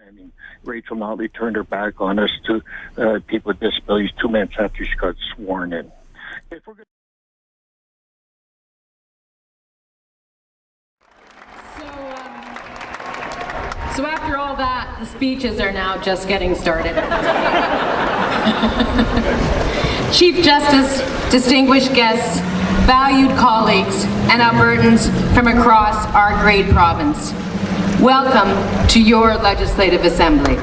I mean, Rachel Notley turned her back on us to people with disabilities 2 minutes after she got sworn in. If we're So after all that, the speeches are now just getting started. Chief Justice, distinguished guests, valued colleagues, and Albertans from across our great province, welcome to your Legislative Assembly.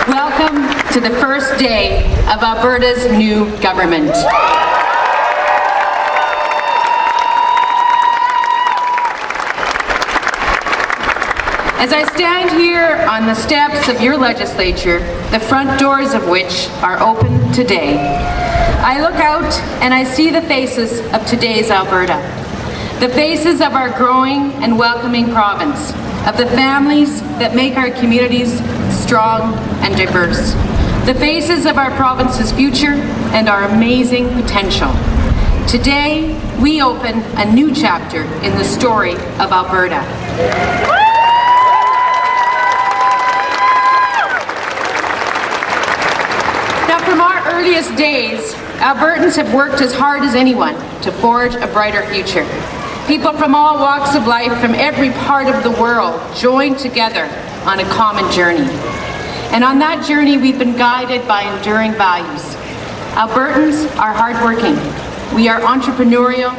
Welcome to the first day of Alberta's new government. As I stand here on the steps of your legislature, the front doors of which are open today, I look out and I see the faces of today's Alberta. The faces of our growing and welcoming province, of the families that make our communities strong and diverse. The faces of our province's future and our amazing potential. Today, we open a new chapter in the story of Alberta. From our earliest days, Albertans have worked as hard as anyone to forge a brighter future. People from all walks of life, from every part of the world, joined together on a common journey. And on that journey, we've been guided by enduring values. Albertans are hardworking, we are entrepreneurial,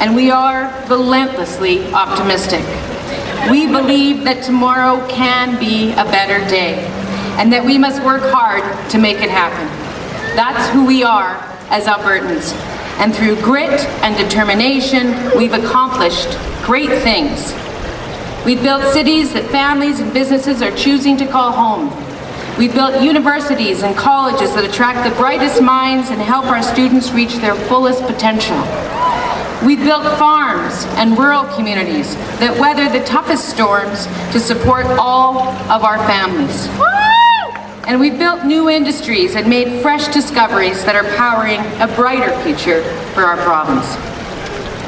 and we are relentlessly optimistic. We believe that tomorrow can be a better day, and that we must work hard to make it happen. That's who we are as Albertans. And through grit and determination, we've accomplished great things. We've built cities that families and businesses are choosing to call home. We've built universities and colleges that attract the brightest minds and help our students reach their fullest potential. We've built farms and rural communities that weather the toughest storms to support all of our families. And we've built new industries and made fresh discoveries that are powering a brighter future for our province.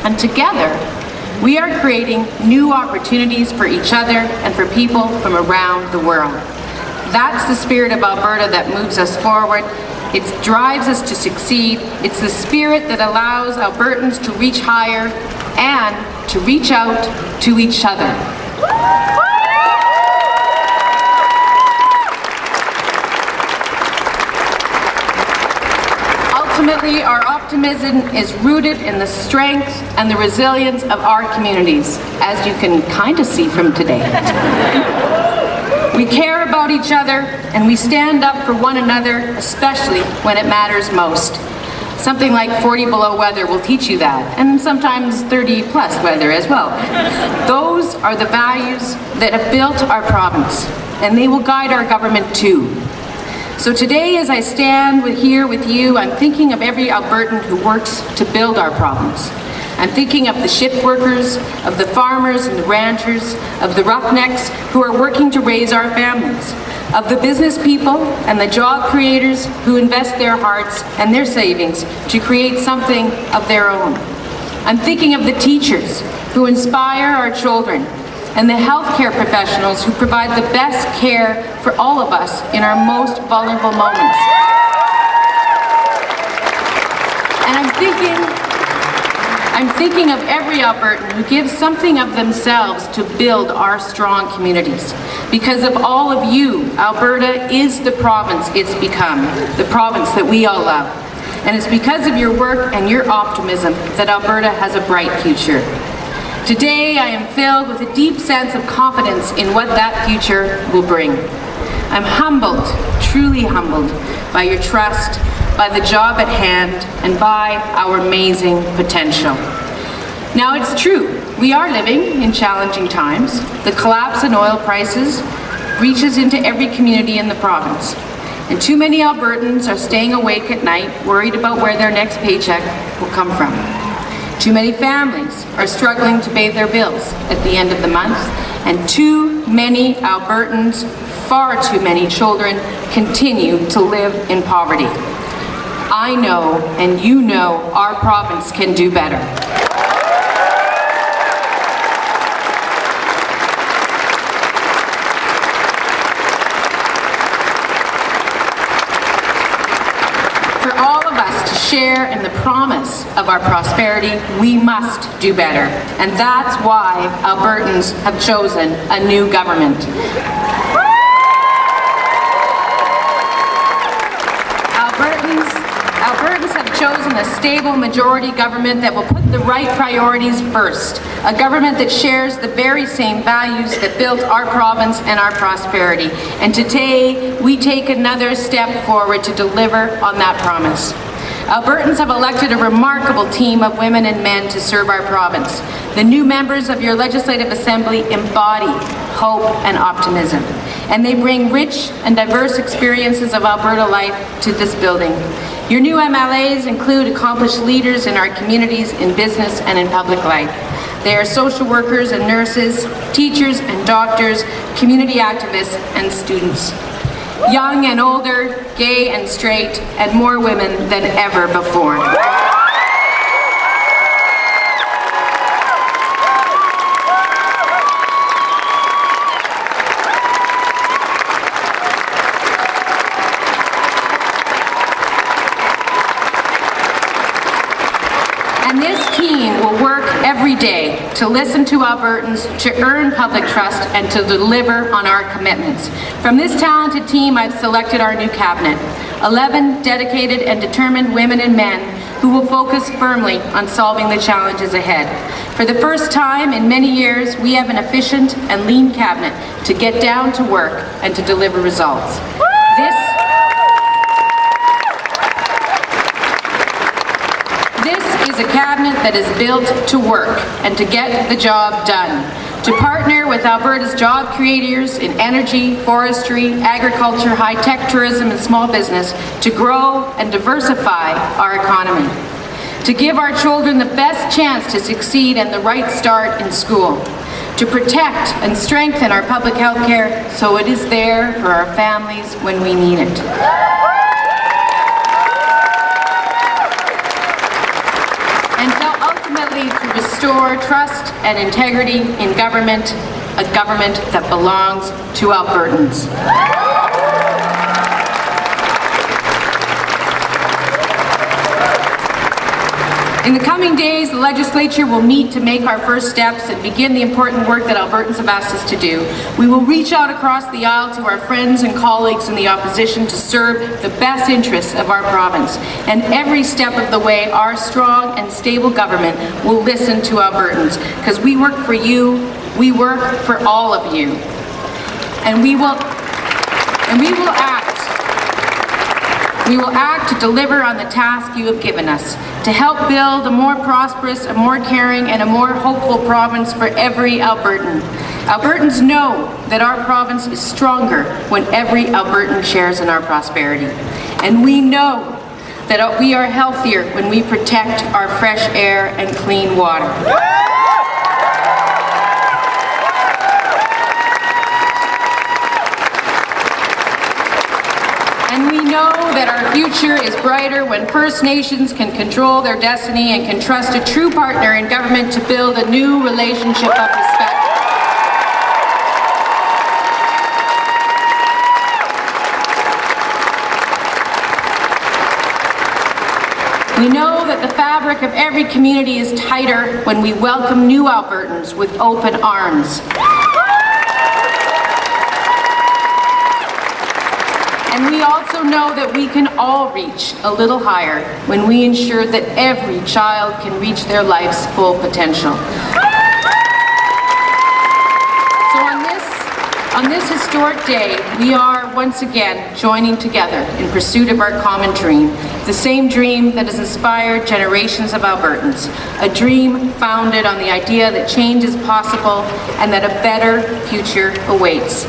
And together, we are creating new opportunities for each other and for people from around the world. That's the spirit of Alberta that moves us forward. It drives us to succeed. It's the spirit that allows Albertans to reach higher and to reach out to each other. Ultimately, our optimism is rooted in the strength and the resilience of our communities, as you can kind of see from today. We care about each other and we stand up for one another, especially when it matters most. Something like 40 below weather will teach you that, and sometimes 30 plus weather as well. Those are the values that have built our province, and they will guide our government too. So today, as I stand here with you, I'm thinking of every Albertan who works to build our province. I'm thinking of the shift workers, of the farmers and the ranchers, of the roughnecks who are working to raise our families, of the business people and the job creators who invest their hearts and their savings to create something of their own. I'm thinking of the teachers who inspire our children, and the healthcare professionals who provide the best care for all of us in our most vulnerable moments. And I'm thinking of every Albertan who gives something of themselves to build our strong communities. Because of all of you, Alberta is the province it's become, the province that we all love. And it's because of your work and your optimism that Alberta has a bright future. Today, I am filled with a deep sense of confidence in what that future will bring. I'm humbled, truly humbled, by your trust, by the job at hand, and by our amazing potential. Now, it's true, we are living in challenging times. The collapse in oil prices reaches into every community in the province. And too many Albertans are staying awake at night, worried about where their next paycheck will come from. Too many families are struggling to pay their bills at the end of the month, and too many Albertans, far too many children, continue to live in poverty. I know, and you know, our province can do better. share in the promise of our prosperity, we must do better. And that's why Albertans have chosen a new government. Albertans have chosen a stable majority government that will put the right priorities first. A government that shares the very same values that built our province and our prosperity. And today, we take another step forward to deliver on that promise. Albertans have elected a remarkable team of women and men to serve our province. The new members of your Legislative Assembly embody hope and optimism, and they bring rich and diverse experiences of Alberta life to this building. Your new MLAs include accomplished leaders in our communities, in business and in public life. They are social workers and nurses, teachers and doctors, community activists and students. Young and older, gay and straight, and more women than ever before. And this team will work every day to listen to Albertans, to earn public trust, and to deliver on our commitments. From this talented team, I've selected our new cabinet. 11 dedicated and determined women and men who will focus firmly on solving the challenges ahead. For the first time in many years, we have an efficient and lean cabinet to get down to work and to deliver results. This is a cabinet that is built to work and to get the job done, to partner with Alberta's job creators in energy, forestry, agriculture, high-tech tourism and small business to grow and diversify our economy, to give our children the best chance to succeed and the right start in school, to protect and strengthen our public health care so it is there for our families when we need it. To restore trust and integrity in government, a government that belongs to Albertans. In the coming days, the legislature will meet to make our first steps and begin the important work that Albertans have asked us to do. We will reach out across the aisle to our friends and colleagues in the opposition to serve the best interests of our province. And every step of the way, our strong and stable government will listen to Albertans, because we work for you, we work for all of you. And we will act to deliver on the task you have given us, to help build a more prosperous, a more caring, and a more hopeful province for every Albertan. Albertans know that our province is stronger when every Albertan shares in our prosperity. And we know that we are healthier when we protect our fresh air and clean water. And we know that our future is brighter when First Nations can control their destiny and can trust a true partner in government to build a new relationship of respect. We know that the fabric of every community is tighter when we welcome new Albertans with open arms. And we also know that we can all reach a little higher when we ensure that every child can reach their life's full potential. So on this historic day, we are once again joining together in pursuit of our common dream, the same dream that has inspired generations of Albertans, a dream founded on the idea that change is possible and that a better future awaits.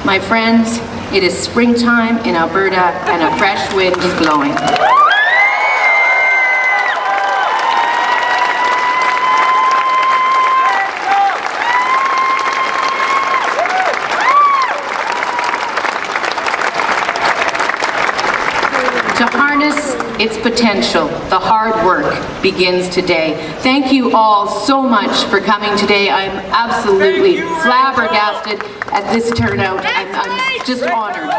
My friends, it is springtime in Alberta and a fresh wind is blowing. To harness its potential, the hard work begins today. Thank you all so much for coming today. I'm absolutely flabbergasted at this turnout. I'm just honored.